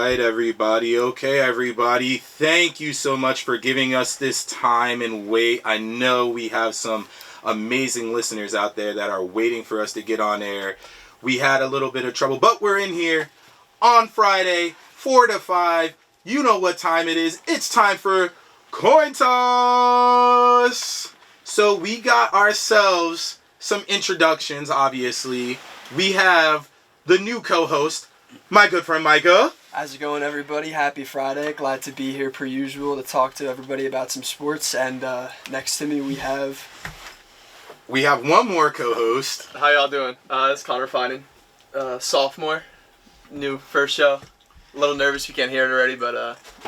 right, everybody. Okay, everybody. Thank you so much for giving us this time and wait. I know we have some amazing listeners out there that are waiting for us to get on air. We had a little bit of trouble, but we're in here on Friday, 4 to 5. You know what time it is. It's time for Coin Toss. So we got ourselves some introductions, obviously. We have the new co-host, my good friend Micah. How's it going, everybody? Happy Friday. Glad to be here per usual to talk to everybody about some sports. And next to me we have one more co-host. How y'all doing? It's Connor Finan, sophomore, new first show. A little nervous if you can't hear it already, but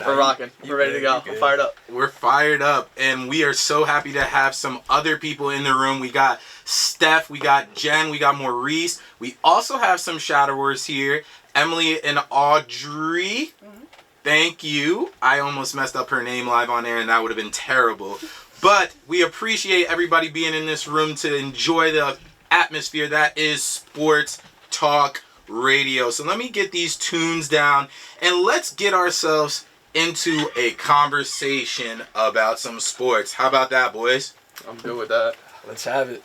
we're rocking. We're ready to go. We're fired up. We're fired up, and we are so happy to have some other people in the room. We got Steph, we got Jen, we got Maurice. We also have some shadowers here, Emily and Audrey. Mm-hmm. Thank you. I almost messed up her name live on air, and that would have been terrible. But we appreciate everybody being in this room to enjoy the atmosphere that is Sports Talk Radio. So let me get these tunes down and let's get ourselves into a conversation about some sports. How about that, boys? I'm good with that. Let's have it.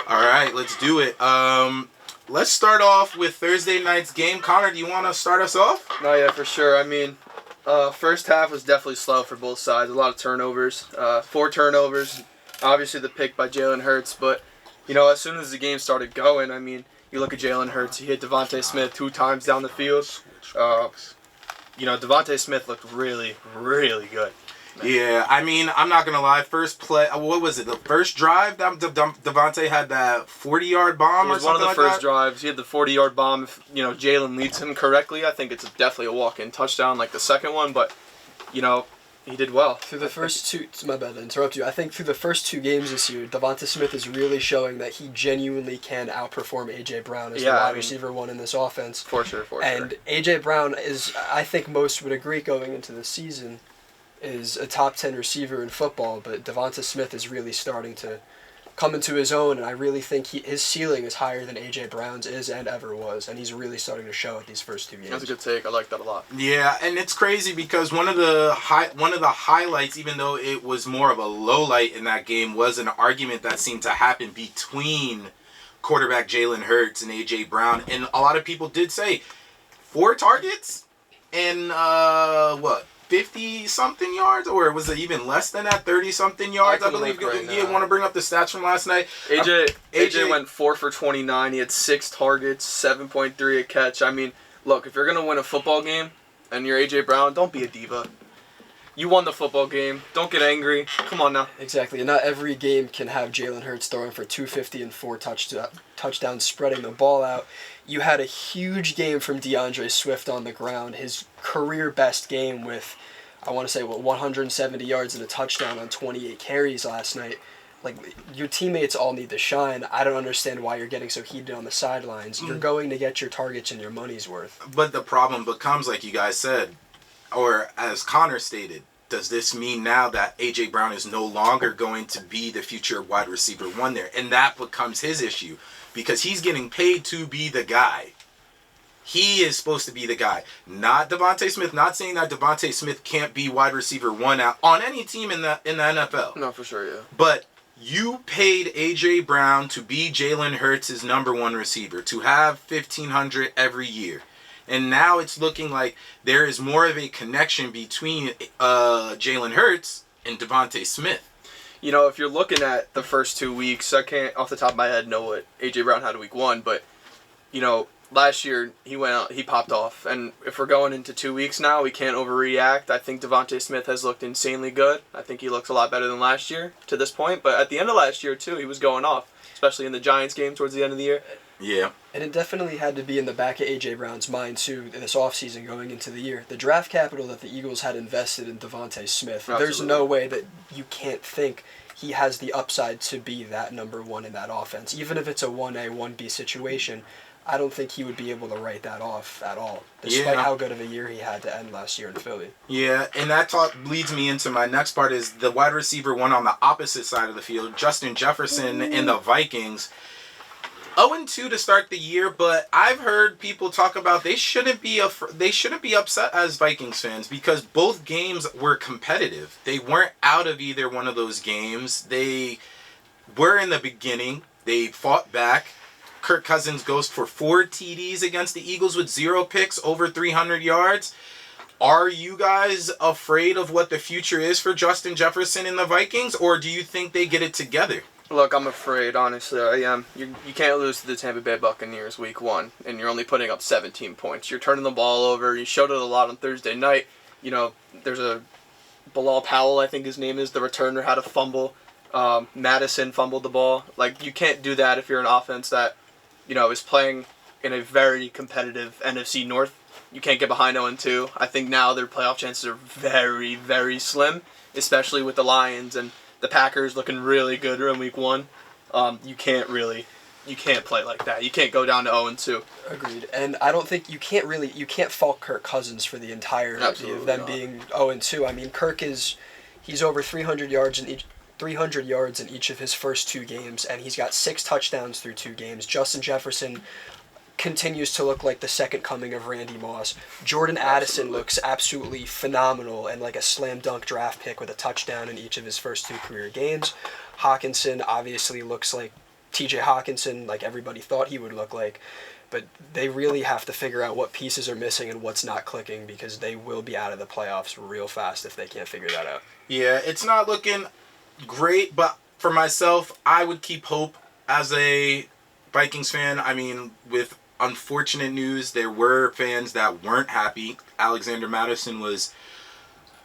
All right, let's do it. Let's start off with Thursday night's game. Connor, do you want to start us off? No, yeah, for sure. I mean, first half was definitely slow for both sides. A lot of turnovers. 4 turnovers. Obviously the pick by Jalen Hurts, but you know, as soon as the game started going, I mean, you look at Jalen Hurts, he hit Devontae Smith 2 times down the field. You know, Devontae Smith looked really, really good. Yeah, I mean, I'm not going to lie. First play, what was it? The first drive, Devontae had that 40-yard bomb or something like that? It was one of the first drives. He had the 40-yard bomb. If, you know, Jalen leads him correctly, I think it's definitely a walk-in touchdown like the second one. But, you know, he did well. Through the first two, my bad to interrupt you. I think through the first 2 games this year, Devonta Smith is really showing that he genuinely can outperform A.J. Brown as the wide receiver one in this offense. For sure. And A.J. Brown is, I think most would agree going into the season, is a top 10 receiver in football, but Devonta Smith is really starting to come into his own, and I really think his ceiling is higher than A.J. Brown's is and ever was, and he's really starting to show at these first 2 games. That's a good take. I like that a lot. Yeah, and it's crazy because one of the highlights, even though it was more of a low light in that game, was an argument that seemed to happen between quarterback Jalen Hurts and A.J. Brown, and a lot of people did say 4 targets and 50-something yards, or was it even less than that, 30-something yards, I believe. You want to bring up the stats from last night? AJ went 4 for 29. He had 6 targets, 7.3 a catch. I mean, look, if you're going to win a football game and you're AJ Brown, don't be a diva. You won the football game. Don't get angry. Come on now. Exactly, and not every game can have Jalen Hurts throwing for 250 and 4 touchdowns, spreading the ball out. You had a huge game from DeAndre Swift on the ground, his career best game with, I want to say, 170 yards and a touchdown on 28 carries last night. Like, your teammates all need to shine. I don't understand why you're getting so heated on the sidelines. You're going to get your targets and your money's worth. But the problem becomes, like you guys said, or as Connor stated, does this mean now that A.J. Brown is no longer going to be the future wide receiver one there? And that becomes his issue because he's getting paid to be the guy. He is supposed to be the guy, not Devontae Smith. Not saying that Devontae Smith can't be wide receiver one out on any team in the NFL. No, for sure, yeah. But you paid A.J. Brown to be Jalen Hurts' number 1 receiver, to have 1,500 every year. And now it's looking like there is more of a connection between Jalen Hurts and Devontae Smith. You know, if you're looking at the first 2 weeks, I can't off the top of my head know what A.J. Brown had week 1, but, you know, last year he went out, he popped off. And if we're going into 2 weeks now, we can't overreact. I think Devontae Smith has looked insanely good. I think he looks a lot better than last year to this point. But at the end of last year, too, he was going off, especially in the Giants game towards the end of the year. Yeah. And it definitely had to be in the back of A.J. Brown's mind, too, this offseason going into the year. The draft capital that the Eagles had invested in Devontae Smith, Absolutely. There's no way that you can't think he has the upside to be that number 1 in that offense. Even if it's a 1A, 1B situation, I don't think he would be able to write that off at all, despite how good of a year he had to end last year in Philly. Yeah, and that talk leads me into my next part is the wide receiver one on the opposite side of the field, Justin Jefferson and the Vikings. 0-2 to start the year, but I've heard people talk about they shouldn't be upset as Vikings fans because both games were competitive. They weren't out of either one of those games. They were in the beginning. They fought back. Kirk Cousins goes for 4 TDs against the Eagles with 0 picks, over 300 yards. Are you guys afraid of what the future is for Justin Jefferson and the Vikings, or do you think they get it together? Look, I'm afraid, honestly. I am. You can't lose to the Tampa Bay Buccaneers week 1, and you're only putting up 17 points. You're turning the ball over. You showed it a lot on Thursday night. You know, there's a Bilal Powell, I think his name is, the returner, had a fumble. Madison fumbled the ball. Like, you can't do that if you're an offense that, you know, is playing in a very competitive NFC North. You can't get behind 0-2. I think now their playoff chances are very, very slim, especially with the Lions and the Packers looking really good in week 1. You can't play like that. You can't go down to 0-2. Agreed. And I don't think you can't fault Kirk Cousins for the entirety of them being 0-2. I mean, he's over 300 yards in each of his first 2 games, and he's got 6 touchdowns through 2 games. Justin Jefferson continues to look like the second coming of Randy Moss. Jordan Addison looks absolutely phenomenal and like a slam dunk draft pick with a touchdown in each of his first 2 career games. Hawkinson obviously looks like TJ Hawkinson, like everybody thought he would look like. But they really have to figure out what pieces are missing and what's not clicking, because they will be out of the playoffs real fast if they can't figure that out. Yeah, it's not looking great, but for myself, I would keep hope as a Vikings fan. I mean, with unfortunate news, there were fans that weren't happy. Alexander Madison was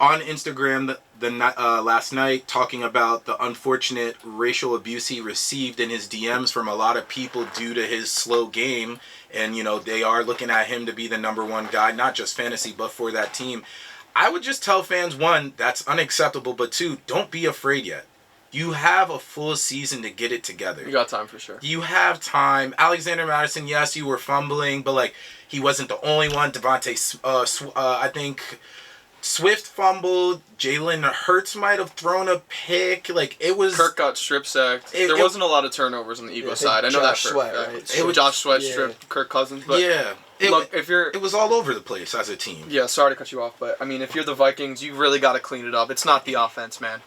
on Instagram last night talking about the unfortunate racial abuse he received in his DMs from a lot of people due to his slow game. And, you know, they are looking at him to be the number 1 guy, not just fantasy, but for that team. I would just tell fans, 1, that's unacceptable, but 2, don't be afraid yet. You have a full season to get it together. You got time for sure. You have time. Alexander Madison, yes, you were fumbling, but, like, he wasn't the only one. I think Swift fumbled. Jalen Hurts might have thrown a pick. Like, it was... Kirk got strip sacked. There wasn't a lot of turnovers on the Eagles side. I know Josh that Sweat, right? right? It was Josh Sweat stripped Kirk Cousins. But yeah. It was all over the place as a team. Yeah, sorry to cut you off, but, I mean, if you're the Vikings, you really got to clean it up. It's not the offense, man.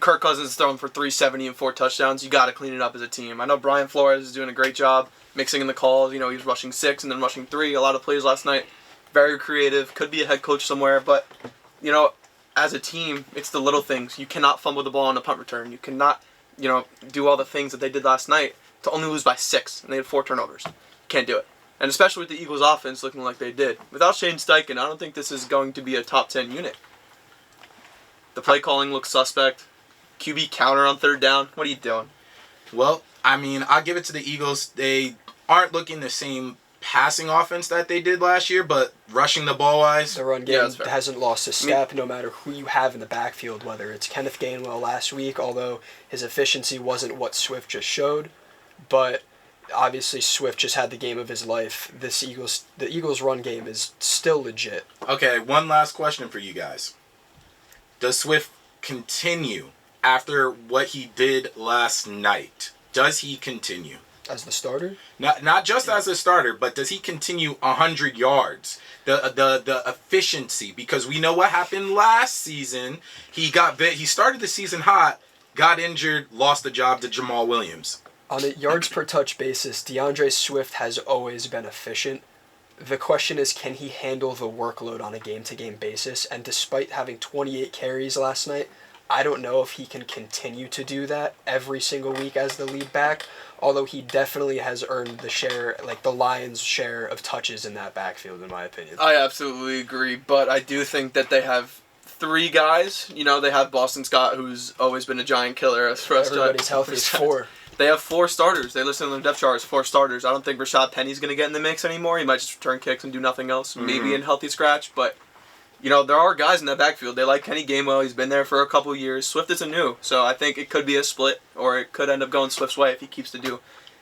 Kirk Cousins is throwing for 370 and 4 touchdowns. You got to clean it up as a team. I know Brian Flores is doing a great job mixing in the calls. You know, he was rushing 6 and then rushing 3. A lot of plays last night. Very creative. Could be a head coach somewhere. But, you know, as a team, it's the little things. You cannot fumble the ball on a punt return. You cannot, you know, do all the things that they did last night to only lose by 6. And they had 4 turnovers. Can't do it. And especially with the Eagles' offense looking like they did. Without Shane Steichen, I don't think this is going to be a top 10 unit. The play calling looks suspect. QB counter on 3rd down. What are you doing? Well, I mean, I'll give it to the Eagles. They aren't looking the same passing offense that they did last year, but rushing the ball wise, the run game hasn't lost a step, no matter who you have in the backfield, whether it's Kenneth Gainwell last week, although his efficiency wasn't what Swift just showed. But obviously Swift just had the game of his life. The Eagles run game is still legit. Okay, one last question for you guys. Does Swift continue after what he did last night? Does he continue? As the starter? Not just as a starter, but does he continue 100 yards? The efficiency, because we know what happened last season. He started the season hot, got injured, lost the job to Jamal Williams. On a yards per touch basis, DeAndre Swift has always been efficient. The question is, can he handle the workload on a game-to-game basis? And despite having 28 carries last night, I don't know if he can continue to do that every single week as the lead back, although he definitely has earned the share, like the Lions' share of touches in that backfield, in my opinion. I absolutely agree, but I do think that they have 3 guys. You know, they have Boston Scott, who's always been a giant killer. As for everybody's healthy, it's 4. They have 4 starters. They listen on the depth chart as 4 starters. I don't think Rashad Penny's going to get in the mix anymore. He might just return kicks and do nothing else, maybe in healthy scratch, but... You know, there are guys in that backfield. They like Kenny Gainwell. He's been there for a couple years. Swift isn't new, so I think it could be a split, or it could end up going Swift's way if he keeps to do.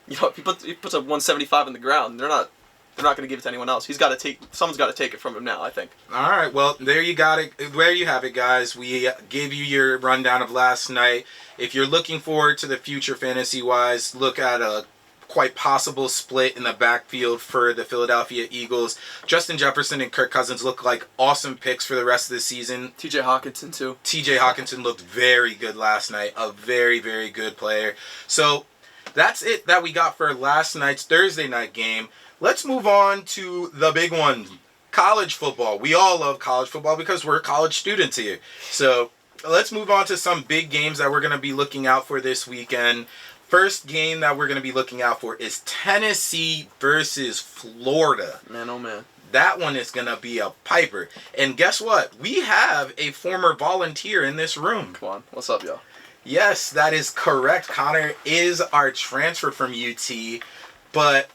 You know, if he puts up 175 on the ground, they're not going to give it to anyone else. Someone's got to take it from him now, I think. All right, well, there you got it. There you have it, guys. We gave you your rundown of last night. If you're looking forward to the future fantasy-wise, look at a quite possible split in the backfield for the Philadelphia Eagles. Justin Jefferson and Kirk Cousins look like awesome picks for the rest of the season. TJ Hawkinson too. TJ Hawkinson looked very good last night. A very, very good player. So that's it that we got for last night's Thursday night game. Let's move on to the big one. College football. We all love college football because we're college students here. So let's move on to some big games that we're going to be looking out for this weekend. First game that we're going to be looking out for is Tennessee versus Florida. Man, oh man. That one is going to be a piper. And guess what? We have a former volunteer in this room. Come on. What's up, y'all? Yes, that is correct. Connor is our transfer from UT. But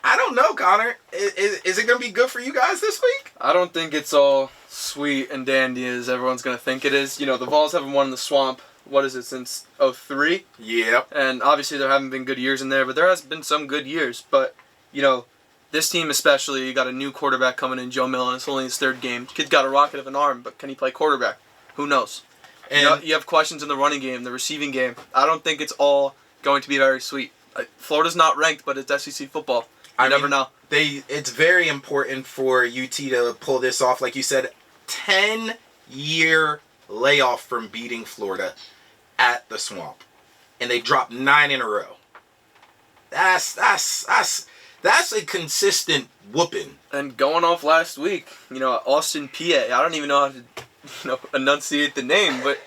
I don't know, Connor. Is it going to be good for you guys this week? I don't think it's all sweet and dandy as everyone's going to think it is. You know, the Vols haven't won in the Swamp, what is it, since 2003? Yep. And obviously there haven't been good years in there, but there has been some good years. But, you know, this team especially, you got a new quarterback coming in, Joe Millen. It's only his third game. Kid's got a rocket of an arm, but can he play quarterback? Who knows? And you have questions in the running game, the receiving game. I don't think it's all going to be very sweet. Florida's not ranked, but it's SEC football. You never know. It's very important for UT to pull this off. Like you said, 10-year layoff from beating Florida at the Swamp. And they dropped 9 in a row. That's a consistent whooping. And going off last week, you know, Austin Peay. I don't even know how to enunciate the name, but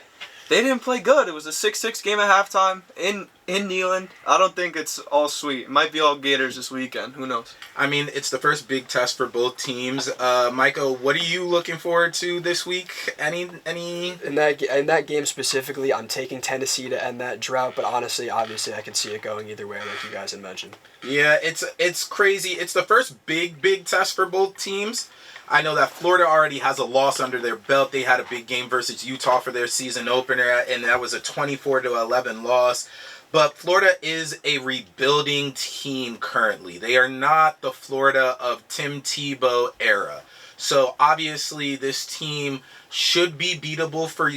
they didn't play good. It was a 6-6 game at halftime in Neyland. I don't think it's all sweet. It might be all Gators this weekend. Who knows? I mean, it's the first big test for both teams. Michael, what are you looking forward to this week? Any? In that game specifically, I'm taking Tennessee to end that drought. But honestly, obviously, I can see it going either way, like you guys had mentioned. Yeah, it's crazy. It's the first big test for both teams. I know that Florida already has a loss under their belt. They had a big game versus Utah for their season opener, and that was a 24-11 loss. But Florida is a rebuilding team currently. They are not the Florida of Tim Tebow era. So obviously this team should be beatable for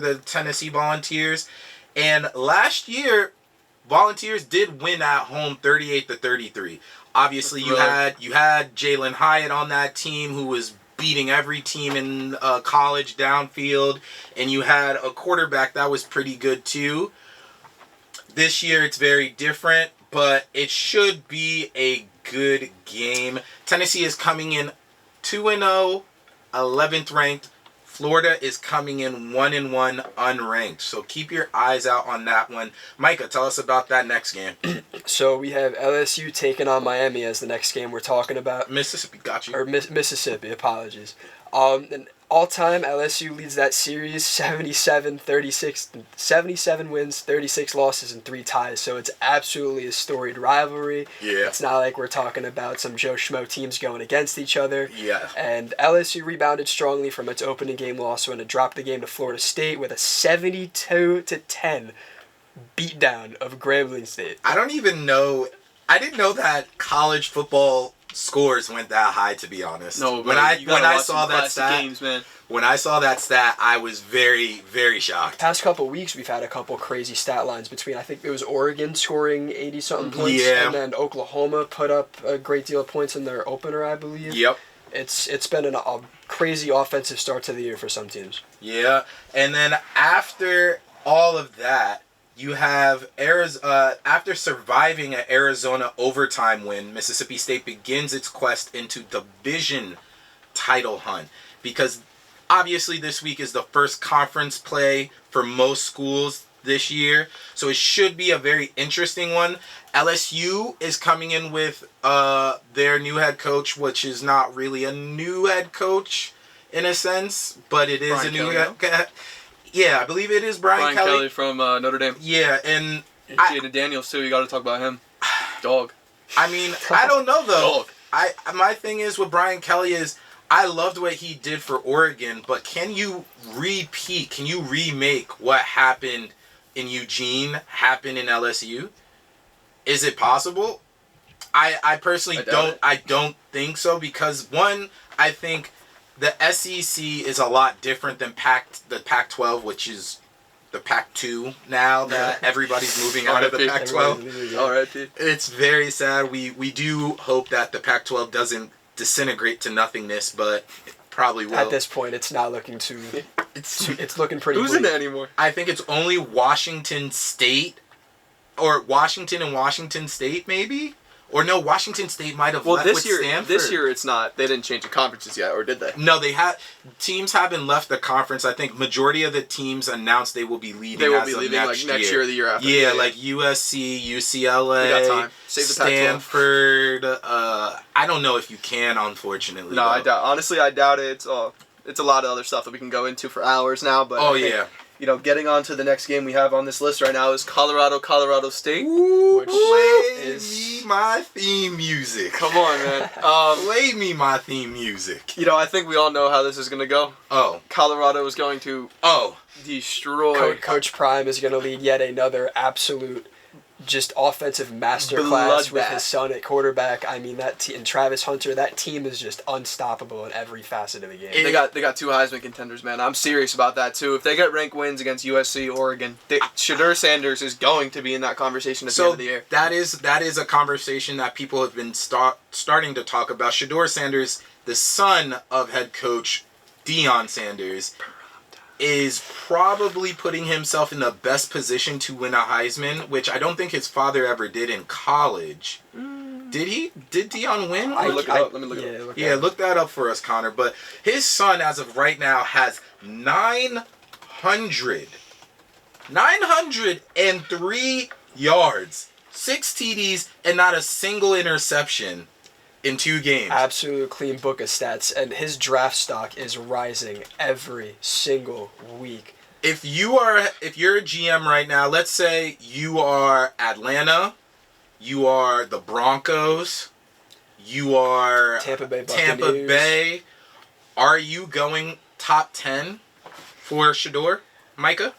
the Tennessee Volunteers. And last year, Volunteers did win at home 38-33. Obviously, you had Jalen Hyatt on that team who was beating every team in college downfield, and you had a quarterback that was pretty good too. This year, it's very different, but it should be a good game. Tennessee is coming in 2-0, 11th ranked. Florida is coming in 1-1 unranked. So keep your eyes out on that one. Micah, tell us about that next game. So we have LSU taking on Miami as the next game we're talking about. Mississippi, got you. Or Mississippi, apologies. And all-time, LSU leads that series 77-36, 77 wins, 36 losses, and 3 ties. So it's absolutely a storied rivalry. Yeah. It's not like we're talking about some Joe Schmo teams going against each other. Yeah. And LSU rebounded strongly from its opening game loss when it dropped the game to Florida State with a 72-10 beatdown of Grambling State. I don't even know. I didn't know that college football scores went that high, to be honest. No, when I saw that stat, games, man. When I saw that stat, I was very, very shocked. Past couple weeks, we've had a couple crazy stat lines between, I think it was Oregon scoring 80-something points, and then Oklahoma put up a great deal of points in their opener, I believe. Yep. It's been a crazy offensive start to the year for some teams. Yeah, and then after all of that, you have after surviving an Arizona overtime win, Mississippi State begins its quest into division title hunt, because obviously this week is the first conference play for most schools this year, so it should be a very interesting one. LSU is coming in with their new head coach, which is not really a new head coach in a sense, but it is Brian a new Kelly, head. Yeah, I believe it is Brian Kelly from Notre Dame. Yeah, and Jaden Daniels too. You got to talk about him. Dog. I mean, I don't know though. Dog. My thing is with Brian Kelly is I loved what he did for Oregon, but can you repeat? Can you remake what happened in Eugene happen in LSU? Is it possible? I personally don't think so, because one, I think the SEC is a lot different than the Pac-12, which is the Pac-2 now that everybody's moving out of the RIP. Pac-12. R.I.P. It's very sad. We do hope that the Pac-12 doesn't disintegrate to nothingness, but it probably will. At this point, it's not looking too. It's looking pretty. Who's bleak. in it anymore? I think it's only Washington State, or Washington and Washington State, maybe? Or no, Washington State might have Well, left with Stanford. this year it's not. They didn't change the conferences yet, or did they? No, teams haven't left the conference. I think majority of the teams announced they will be leaving. They will as be of leaving next next year or the year after. Yeah, like USC, UCLA, We got time. Save the Pac-12. Stanford. I don't know if you can, unfortunately. No, I though. doubt. Honestly, I doubt it. It's a lot of other stuff that we can go into for hours now. But Oh I think, yeah. Getting on to the next game we have on this list right now is Colorado State. Ooh, Which play is- me my theme music. Come on, man. Play me my theme music. I think we all know how this is gonna go. Oh. Colorado is going to Oh. destroy. Coach Prime is going to lead yet another absolute, just offensive masterclass with Bloodbath. his son at quarterback. I mean, and Travis Hunter, that team is just unstoppable in every facet of the game. They got two Heisman contenders, man. I'm serious about that too. If they get ranked wins against USC, Oregon, Shedeur Sanders is going to be in that conversation at the end of the year. that is a conversation that people have been starting to talk about. Shedeur Sanders, the son of head coach Deion Sanders, is probably putting himself in the best position to win a Heisman, which I don't think his father ever did in college. Did he? Did Deion win? Let me look it up. Let me look it up. Yeah, look that up for us, Connor. But his son, as of right now, has 903 yards, 6 TDs, and not a single interception in 2 games. Absolute clean book of stats, and his draft stock is rising every single week. If you're a GM right now, let's say you are Atlanta, you are the Broncos, you are Tampa Bay Tampa Buccaneers. Bay, are you going top 10 for Shedeur, Micah?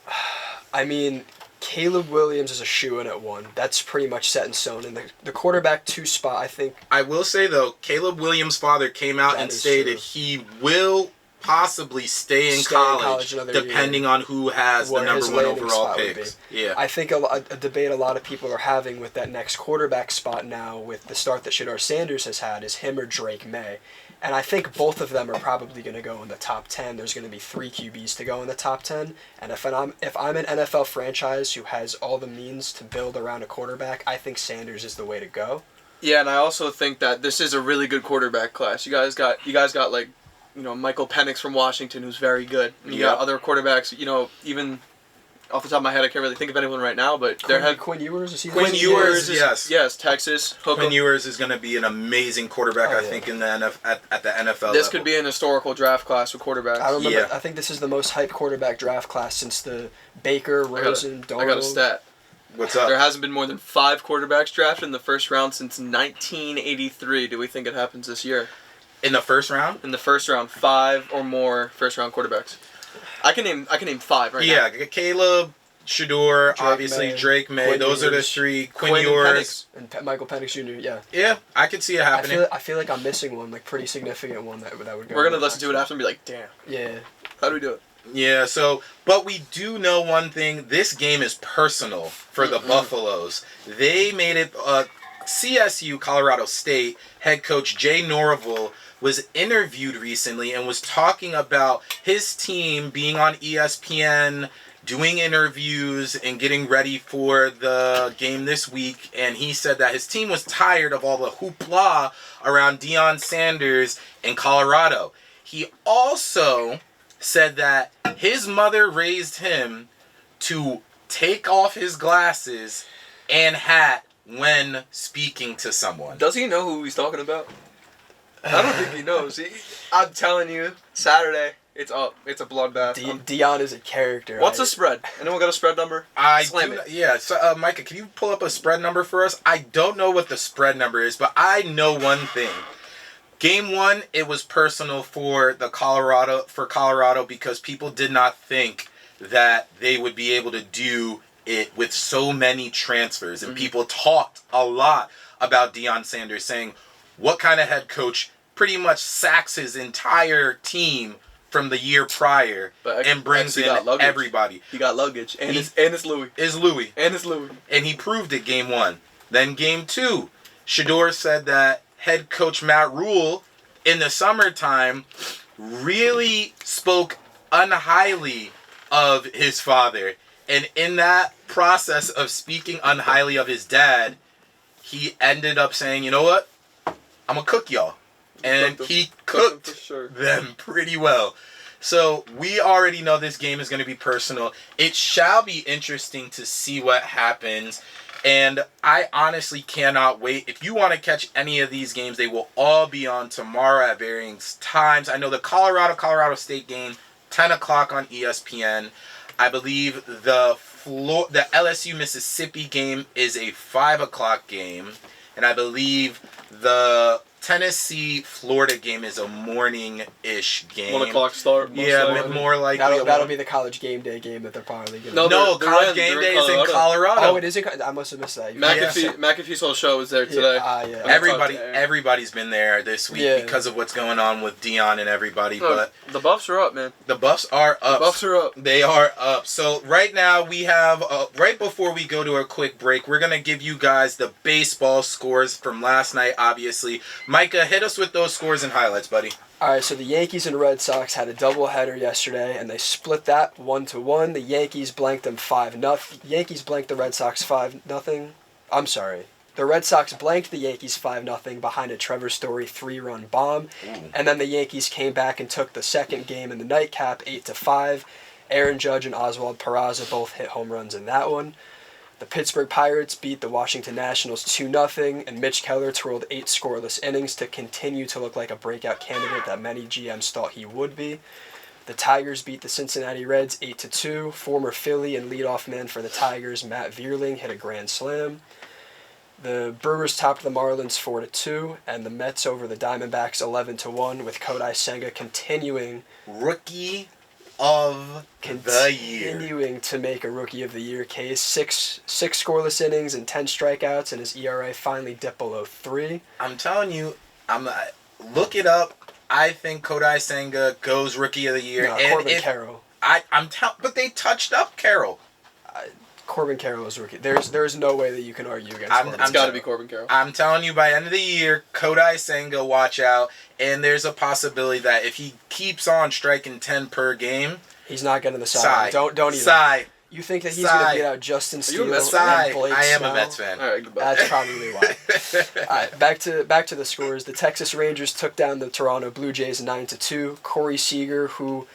I mean, Caleb Williams is a shoo-in at 1. That's pretty much set in stone. And the quarterback 2 spot, I think. I will say, though, Caleb Williams' father came out That and is stated true. he will possibly stay in Stay in college, college another depending on who has Where the number his 1 landing overall spot would picks. be. Yeah. I think a debate a lot of people are having with that next quarterback spot now with the start that Shedeur Sanders has had is him or Drake May. And I think both of them are probably going to go in the top 10. There's going to be 3 QBs to go in the top 10. And if I'm an NFL franchise who has all the means to build around a quarterback, I think Sanders is the way to go. Yeah, and I also think that this is a really good quarterback class. You guys got like, Michael Penix from Washington, who's very good. And you got other quarterbacks. Even off the top of my head, I can't really think of anyone right now, but Quinn Ewers is he? Quinn Ewers, yes. Yes, Texas. Quinn Ewers is going to be an amazing quarterback, Oh, I yeah. think, in the at the NFL This level. could be an historical draft class with quarterbacks. I remember. Yeah. I think this is the most hyped quarterback draft class since the Baker, Rosen, Darnold. I got a stat. What's up? There hasn't been more than 5 quarterbacks drafted in the first round since 1983. Do we think it happens this year? In the first round? In the first round, 5 or more first round quarterbacks. I can name 5 right now. Yeah, Caleb, Shedeur, Drake obviously May, Drake May. Quinn Those are the Ewers. 3. Quinn and Ewers. Penix. And Michael Penix Jr. Yeah. Yeah, I could see it happening. I feel like I'm missing one, like pretty significant one that would go. We're gonna listen to it after and be like, damn, Yeah. how do we do it? Yeah, but we do know one thing. This game is personal for the Buffaloes. They made it, CSU, Colorado State, head coach Jay Norville was interviewed recently and was talking about his team being on ESPN, doing interviews and getting ready for the game this week. And he said that his team was tired of all the hoopla around Deion Sanders in Colorado. He also said that his mother raised him to take off his glasses and hat when speaking to someone. Does he know who he's talking about? I don't think he knows. I'm telling you, Saturday, it's up. It's a bloodbath. Deion is a character. What's the spread? Anyone got a spread number? I Slam do, it. yeah. So, Micah, can you pull up a spread number for us? I don't know what the spread number is, but I know one thing. Game 1, it was personal for Colorado because people did not think that they would be able to do it with so many transfers, and people talked a lot about Deion Sanders, saying, "What kind of head coach pretty much sacks his entire team from the year prior But and brings actually in got luggage. everybody. He got luggage, and He- it's Louis, Is Louis. and it's Louis. And he proved it game 1. Then game 2, Shedeur said that head coach Matt Rule in the summertime really spoke unhighly of his father. And in that process of speaking unhighly of his dad, he ended up saying, you know what? I'm going to cook y'all. And he cooked for sure. them pretty well. So we already know this game is going to be personal. It shall be interesting to see what happens. And I honestly cannot wait. If you want to catch any of these games, they will all be on tomorrow at varying times. I know the Colorado State game, 10 o'clock on ESPN. I believe the LSU Mississippi game is a 5 o'clock game. And I believe the Tennessee Florida game is a morning-ish game. 1 o'clock start. Yeah, more likely. That'll be the college game day game that they're probably going to No, No, they're college in- game they're day in is in Colorado. Colorado. Oh, it is. I must have missed that. McAfee's whole show was there today. Yeah. Everybody's been there this week because of what's going on with Dion and everybody. No, But the Buffs are up, man. the Buffs are up. The Buffs are up. They are up. So right now we have, right before we go to a quick break, we're going to give you guys the baseball scores from last night, obviously. Micah, hit us with those scores and highlights, buddy. All right, so the Yankees and Red Sox had a doubleheader yesterday, and they split that 1-1. The Yankees blanked them 5-0. Yankees blanked the Red Sox 5-0. I'm sorry. The Red Sox blanked the Yankees 5-0 behind a Trevor Story 3-run bomb, and then the Yankees came back and took the second game in the nightcap 8-5. Aaron Judge and Oswald Peraza both hit home runs in that one. The Pittsburgh Pirates beat the Washington Nationals 2-0, and Mitch Keller twirled 8 scoreless innings to continue to look like a breakout candidate that many GMs thought he would be. The Tigers beat the Cincinnati Reds 8-2. Former Philly and leadoff man for the Tigers, Matt Vierling, hit a grand slam. The Brewers topped the Marlins 4-2, and the Mets over the Diamondbacks 11-1, with Kodai Senga continuing Rookie of the year. Continuing to make a Rookie of the Year case. Six scoreless innings and 10 strikeouts, and his ERA finally dipped below 3. I'm telling you, look it up. I think Kodai Senga goes Rookie of the Year. No, and Corbin Carroll. But they touched up Carroll. Corbin Carroll is Rookie. There's no way that you can argue against Corbin. It's got to be Corbin Carroll. I'm telling you, by end of the year, Kodai Senga, watch out. And there's a possibility that if he keeps on striking 10 per game, he's not getting the side. Don't even. Sigh. You think that he's going to beat out Justin Steele and Sigh. Blake I am Snell? a Mets fan. All right, goodbye. That's probably why. All right, back to the scores. The Texas Rangers took down the Toronto Blue Jays 9-2. Corey Seager, who,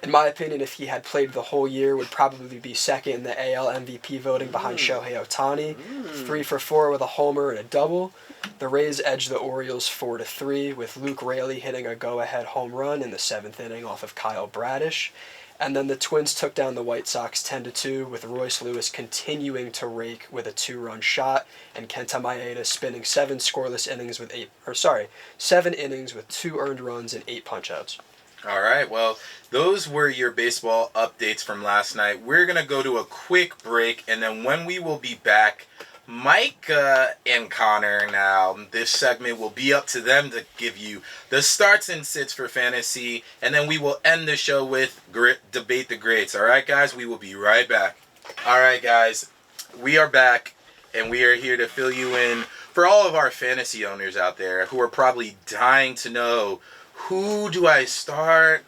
in my opinion, if he had played the whole year, would probably be second in the AL MVP voting behind Shohei Ohtani. 3 for 4 with a homer and a double. The Rays edged the Orioles 4-3, with Luke Raley hitting a go-ahead home run in the 7th inning off of Kyle Bradish. And then the Twins took down the White Sox 10-2, with Royce Lewis continuing to rake with a 2-run shot, and Kenta Maeda spinning 7 innings with 2 earned runs and 8 punch-outs. All right, well, those were your baseball updates from last night. We're going to go to a quick break, and then when we will be back, Mike and Connor, now, this segment will be up to them to give you the starts and sits for fantasy, and then we will end the show with Debate the Greats. All right, guys, we will be right back. All right, guys, we are back, and we are here to fill you in for all of our fantasy owners out there who are probably dying to know, who do I start?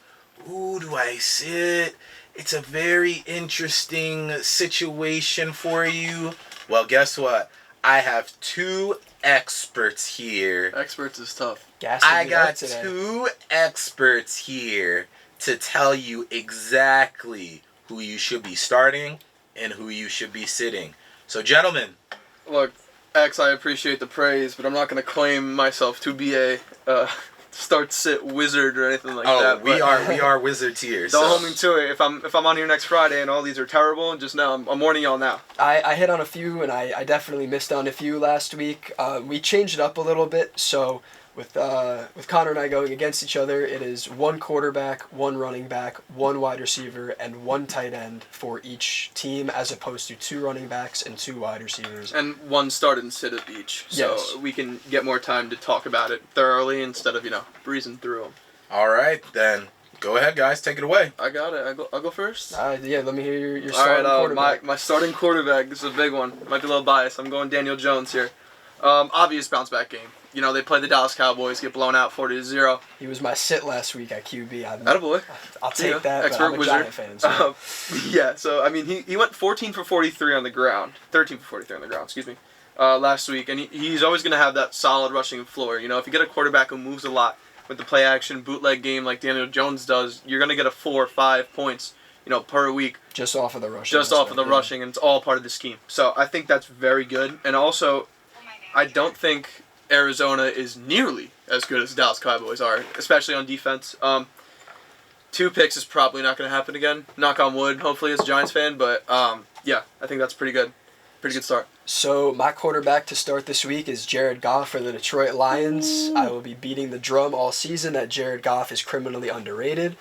Who do I sit? It's a very interesting situation for you. Well, guess what? I have 2 experts here. Experts is tough. I got 2 experts here to tell you exactly who you should be starting and who you should be sitting. So, gentlemen. Look, X, I appreciate the praise, but I'm not going to claim myself to be a start-sit wizard or anything like that. We are wizards here. Don't hold me to it. If I'm on here next Friday and all these are terrible, just know I'm warning y'all now. I hit on a few, and I definitely missed on a few last week. We changed it up a little bit, so with Connor and I going against each other, it is 1 quarterback, 1 running back, 1 wide receiver, and 1 tight end for each team, as opposed to 2 running backs and 2 wide receivers. And 1 start and sit of each, so Yes. we can get more time to talk about it thoroughly instead of breezing through them. All right, then. Go ahead, guys. Take it away. I got it. I'll go first. Yeah, let me hear your All starting right, quarterback. my starting quarterback. This is a big one. Might be a little biased. I'm going Daniel Jones here. Obvious bounce back game. You know, they play the Dallas Cowboys, get blown out 40-0. He was my sit last week at QB. Attaboy. I'll take that, Expert but I'm a wizard. Giant fan. So. Yeah, so, I mean, he went 14 for 43 on the ground. 13 for 43 on the ground, excuse me, last week. And he's always going to have that solid rushing floor. You know, if you get a quarterback who moves a lot with the play action bootleg game like Daniel Jones does, you're going to get 4 or 5 points, you know, per week. Just off of the rushing. Just off of the rushing, and it's all part of the scheme. So I think that's very good. And also, I don't think Arizona is nearly as good as the Dallas Cowboys are, especially on defense. 2 picks is probably not going to happen again. Knock on wood, hopefully, as a Giants fan. But, yeah, I think that's pretty good. Pretty good start. So my quarterback to start this week is Jared Goff for the Detroit Lions. I will be beating the drum all season that Jared Goff is criminally underrated.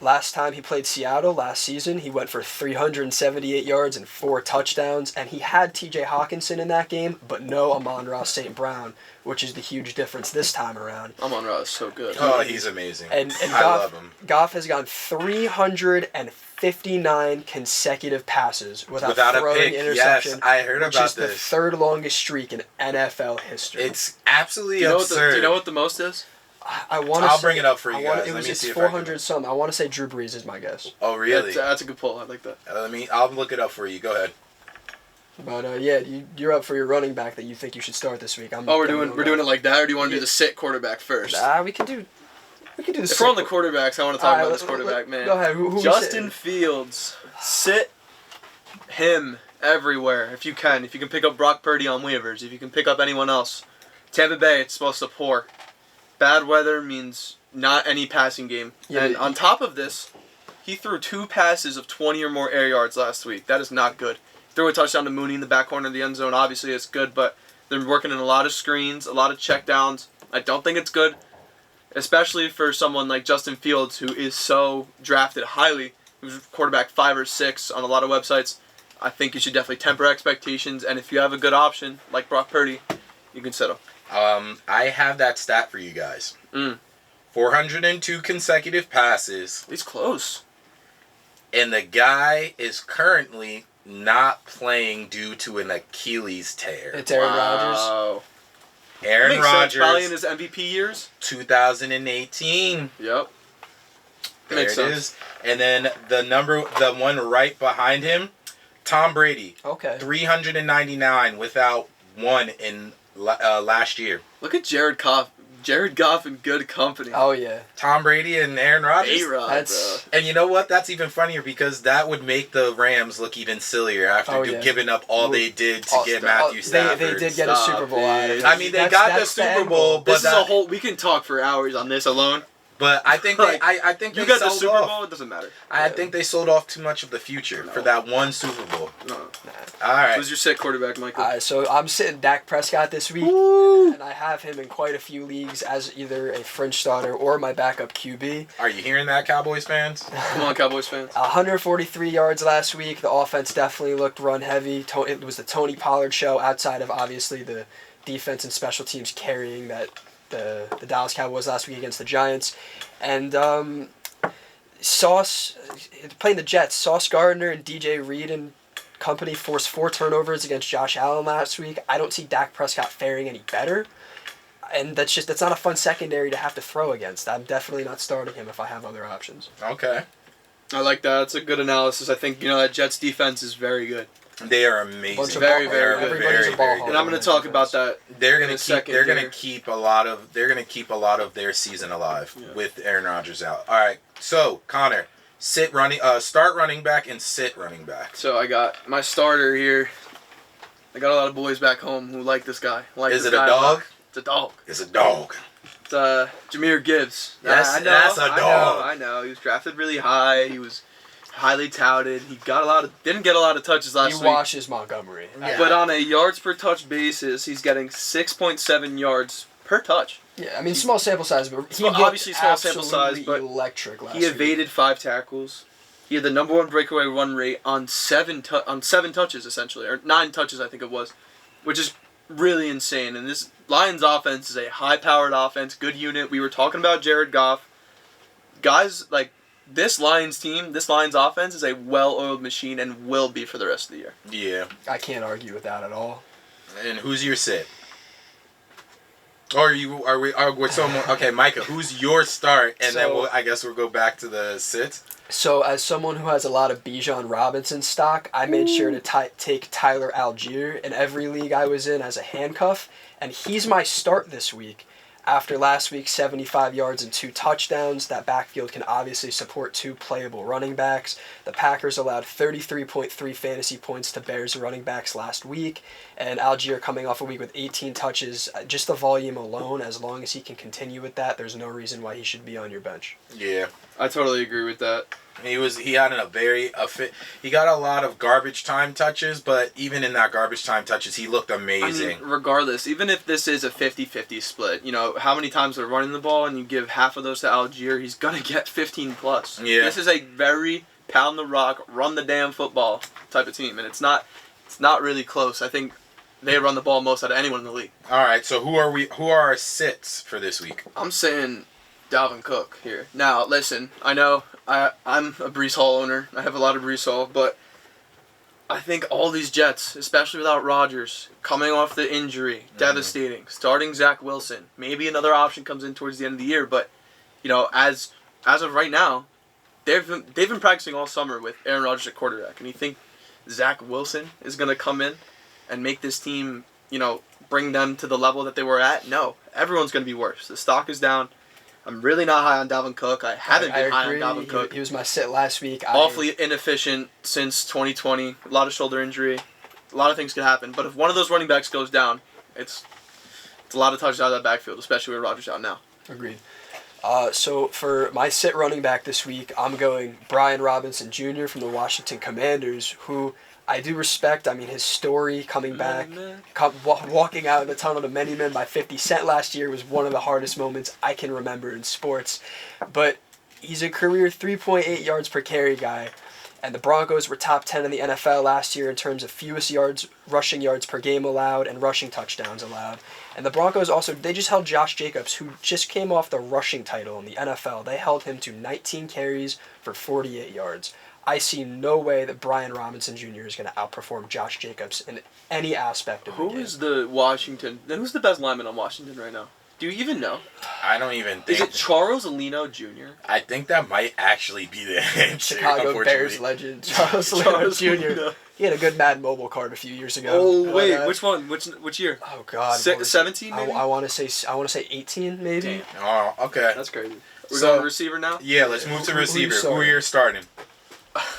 Last time he played Seattle last season, he went for 378 yards and 4 touchdowns, and he had T.J. Hawkinson in that game, but no Amon-Ra St. Brown, which is the huge difference this time around. Amon-Ra is so good. Oh, he's amazing. And I love him. Goff has gone 359 consecutive passes without a throwing pick. an interception. Yes, I heard which about is the this. 3rd longest streak in NFL history. It's absolutely Do absurd. you know what the most is? I want to. I'll bring it up for you guys. It Let was me it's see if I can- 400 some. I want to say Drew Brees is my guess. Oh, really? That's a good pull. I like that. I'll look it up for you. Go ahead. But yeah, you're up for your running back that you think you should start this week. We're doing it like that, or do you want to do the sit quarterback first? We can do the. If we're on the quarterbacks, I want to talk about this quarterback, man. Go ahead. Who Justin Fields. Sit him everywhere if you can. If you can pick up Brock Purdy on waivers, if you can pick up anyone else. Tampa Bay, it's supposed to pour. Bad weather means not any passing game. Yeah, And on top of this, he threw 2 passes of 20 or more air yards last week. That is not good. Threw a touchdown to Mooney in the back corner of the end zone. Obviously, it's good, but they're working in a lot of screens, a lot of checkdowns. I don't think it's good, especially for someone like Justin Fields, who is so drafted highly. He was quarterback 5 or 6 on a lot of websites. I think you should definitely temper expectations, and if you have a good option like Brock Purdy, you can sit him. I have that stat for you guys. 402 consecutive passes, He's close. and the guy is currently not playing due to an Achilles tear. It's Aaron Rodgers. Wow. Aaron Makes sense, Rodgers, probably in his MVP years. 2018. Yep. There Makes it sense. is. And then the one right behind him, Tom Brady, Okay. 399 without one in last year. Look at Jared Goff. Jared Goff in good company. Oh yeah. Tom Brady and Aaron Rodgers. A-Rod, That's- bro. And you know what? That's even funnier because that would make the Rams look even sillier after giving up all they did to get Matthew Stafford. They did get a Stop Super Bowl out of it. it. I mean, they got the Super Bowl, but This is a whole. We can talk for hours on this alone. But I think Like, I think You they got the sold Super off. Bowl. It doesn't matter. I think they sold off too much of the future for that one Super Bowl. No. All right. Who's your set quarterback, Michael? So I'm sitting Dak Prescott this week, and I have him in quite a few leagues as either a fringe starter or my backup QB. Are you hearing that, Cowboys fans? Come on, Cowboys fans. 143 yards last week. The offense definitely looked run heavy. It was the Tony Pollard show outside of obviously the defense and special teams carrying that the Dallas Cowboys last week against the Giants. And playing the Jets, Sauce Gardner and DJ Reed and company forced 4 turnovers against Josh Allen last week. I don't see Dak Prescott faring any better. And that's not a fun secondary to have to throw against. I'm definitely not starting him if I have other options. Okay. I like that. It's a good analysis. I think that Jets defense is very good. They are amazing. Bunch of Very, ball- very good. everybody's a ball very hog. And I'm going to talk about that. They're in gonna a second They're here. gonna keep a lot of their season alive with Aaron Rodgers out. All right. So Connor, start running back and sit running back. So I got my starter here. I got a lot of boys back home who like this guy. Is it a dog? It's a dog. It's a dog. It's Jahmyr Gibbs. Yes, I know, that's a dog. I know. He was drafted really high. He was highly touted. He didn't get a lot of touches last He week. washes Montgomery. Yeah. But on a yards per touch basis, he's getting 6.7 yards per touch. Yeah, I mean, small sample size, but he looked Obviously small sample size, absolutely but electric last He week. evaded 5 tackles. He had the number 1 breakaway run rate on 7 touches essentially, or 9 touches I think it was, which is really insane. And this Lions offense is a high-powered offense, good unit. We were talking about Jared Goff. guys like this Lions team, this Lions offense is a well-oiled machine and will be for the rest of the year. Yeah. I can't argue with that at all. And who's your sit? Or we're so more, okay, Micah, who's your start? And then I guess we'll go back to the sits. So, as someone who has a lot of Bijan Robinson stock, I made sure to take Tyler Algier in every league I was in as a handcuff, and he's my start this week. After last week's 75 yards and 2 touchdowns, that backfield can obviously support 2 playable running backs. The Packers allowed 33.3 fantasy points to Bears running backs last week, and Algier coming off a week with 18 touches. Just the volume alone, as long as he can continue with that, there's no reason why he should be on your bench. Yeah. I totally agree with that. He got he got a lot of garbage time touches, but even in that garbage time touches, he looked amazing. I mean, regardless, even if this is a 50-50 split, how many times they're running the ball and you give half of those to Algier, he's going to get 15 plus. Yeah. This is a very pound the rock, run the damn football type of team, and it's not really close. I think they run the ball most out of anyone in the league. All right, so who are our sits for this week? I'm saying Dalvin Cook here. Now, listen, I know I'm a Breece Hall owner. I have a lot of Breece Hall, but I think all these Jets, especially without Rodgers, coming off the injury, devastating. Starting Zach Wilson, maybe another option comes in towards the end of the year, but as of right now, they've been practicing all summer with Aaron Rodgers at quarterback, and you think Zach Wilson is going to come in and make this team, bring them to the level that they were at? No, everyone's going to be worse. The stock is down. I'm really not high on Dalvin Cook. I haven't been high on Dalvin Cook. He was my sit last week. Awfully inefficient since 2020. A lot of shoulder injury. A lot of things could happen. But if one of those running backs goes down, it's a lot of touches out of that backfield, especially with Rodgers out now. Agreed. So for my sit running back this week, I'm going Brian Robinson Jr. from the Washington Commanders, who I do respect. I mean, his story coming back, walking out of the tunnel to Many Men by 50 Cent last year was one of the hardest moments I can remember in sports. But he's a career 3.8 yards per carry guy, and the Broncos were top 10 in the NFL last year in terms of fewest rushing yards per game allowed and rushing touchdowns allowed. And the Broncos they just held Josh Jacobs, who just came off the rushing title in the NFL. They held him to 19 carries for 48 yards. I see no way that Brian Robinson Jr. is going to outperform Josh Jacobs in any aspect of the game. Who's the best lineman on Washington right now? Do you even know? I don't even think. Is it Charles Alino Jr.? I think that might actually be the answer. Chicago Bears legend Charles Alino Jr. He had a good Madden mobile card a few years ago. Oh wait, which one? Which year? Oh God, 17 maybe? I want to say 18 maybe. Damn. Oh, okay. That's crazy. We're going receiver now? Yeah, let's move to receiver. Who are you starting?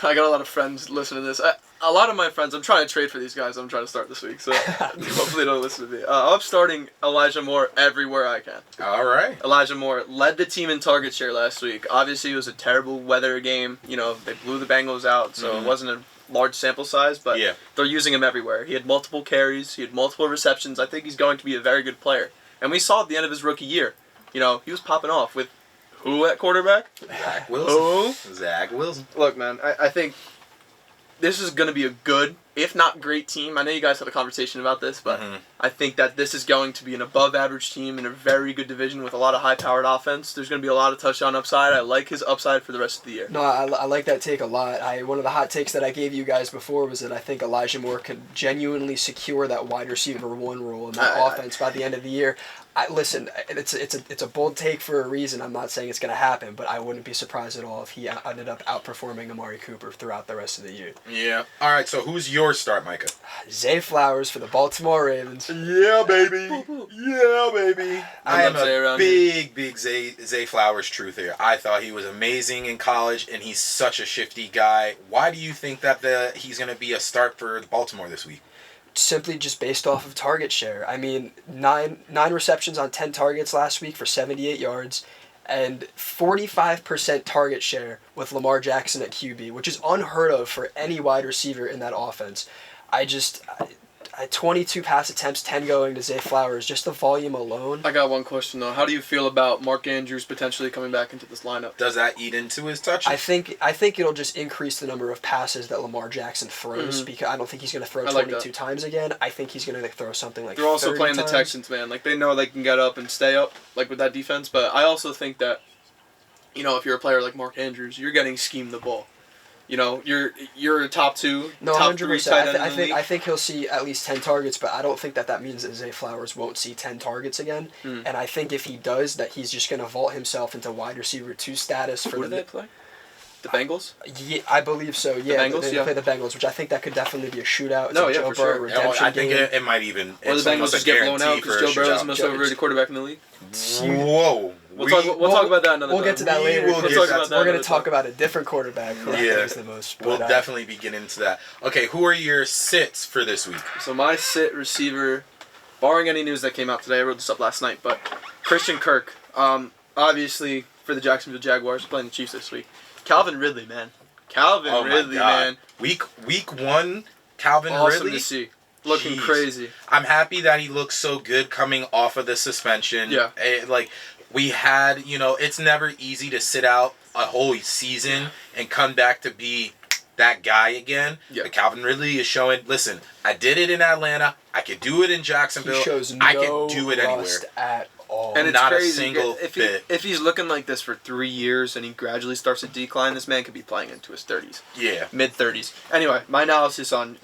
I got a lot of friends listening to this. A lot of my friends, I'm trying to trade for these guys I'm trying to start this week, so hopefully they don't listen to me. I'm starting Elijah Moore everywhere I can. All right. Elijah Moore led the team in target share last week. Obviously, it was a terrible weather game. They blew the Bengals out, so it wasn't a large sample size, but they're using him everywhere. He had multiple carries. He had multiple receptions. I think he's going to be a very good player. And we saw at the end of his rookie year, he was popping off with who at quarterback? Zach Wilson. Zach Wilson. Look, man, I think this is going to be a good, if not great team. I know you guys had a conversation about this, but I think that this is going to be an above-average team in a very good division with a lot of high-powered offense. There's going to be a lot of touchdown upside. I like his upside for the rest of the year. No, I like that take a lot. One of the hot takes that I gave you guys before was that I think Elijah Moore could genuinely secure that wide receiver 1 role in that offense by the end of the year. Listen, it's a bold take for a reason. I'm not saying it's going to happen, but I wouldn't be surprised at all if he ended up outperforming Amari Cooper throughout the rest of the year. Yeah. All right, so who's your start, Micah? Zay Flowers for the Baltimore Ravens. Yeah, baby. Yeah, baby. I am a big Zay Flowers truther. I thought he was amazing in college, and he's such a shifty guy. Why do you think that he's going to be a start for Baltimore this week? Simply just based off of target share. I mean, nine receptions on 10 targets last week for 78 yards, and 45% target share with Lamar Jackson at QB, which is unheard of for any wide receiver in that offense. 22 pass attempts, 10 going to Zay Flowers. Just the volume alone. I got one question, though. How do you feel about Mark Andrews potentially coming back into this lineup? Does that eat into his touches? I think it'll just increase the number of passes that Lamar Jackson throws, because I don't think he's going to throw 22 times again. I think he's going to throw something like 30 They're also playing times. The Texans, man. Like, they know they can get up and stay up, like, with that defense. But I also think that you know, if you're a player like Mark Andrews, you're getting schemed the ball. You know, you're a top 2, No, top 3 tight end in the league. I think he'll see at least 10 targets, but I don't think that means that Zay Flowers won't see 10 targets again. And I think if he does, that he's just going to vault himself into wide receiver 2 status for Who do they play? The Bengals? Yeah, I believe so. Yeah, Bengals, they play the Bengals, which I think that could definitely be a shootout. It's No, a yeah, Joe for Burrow sure. redemption I think game. it might even. Or the it's Bengals almost just a get blown out guarantee because for a Joe Burrow is the shootout. most overrated quarterback in the league. Whoa. We'll talk about that another We'll time. get to that We later. will because get talk that about that we're going another to talk time. about a different quarterback who I think is the most. We'll But, definitely be getting into that. Okay, who are your sits for this week? So my sit receiver, barring any news that came out today, I wrote this up last night, but Christian Kirk, obviously for the Jacksonville Jaguars, playing the Chiefs this week. Calvin Ridley, man. Calvin Ridley, man. Week 1, Calvin Awesome Ridley. to see. Looking Jeez. crazy. I'm happy that he looks so good coming off of the suspension. Yeah. Like, we had, it's never easy to sit out a whole season and come back to be that guy again. Yeah. But Calvin Ridley is showing, listen, I did it in Atlanta. I could do it in Jacksonville. he shows no I can do it anywhere. rust at all. And it's Not a crazy. single bit. If he's looking like this for 3 years and he gradually starts to decline, this man could be playing into his 30s. Yeah. Mid-30s. Anyway, my analysis on,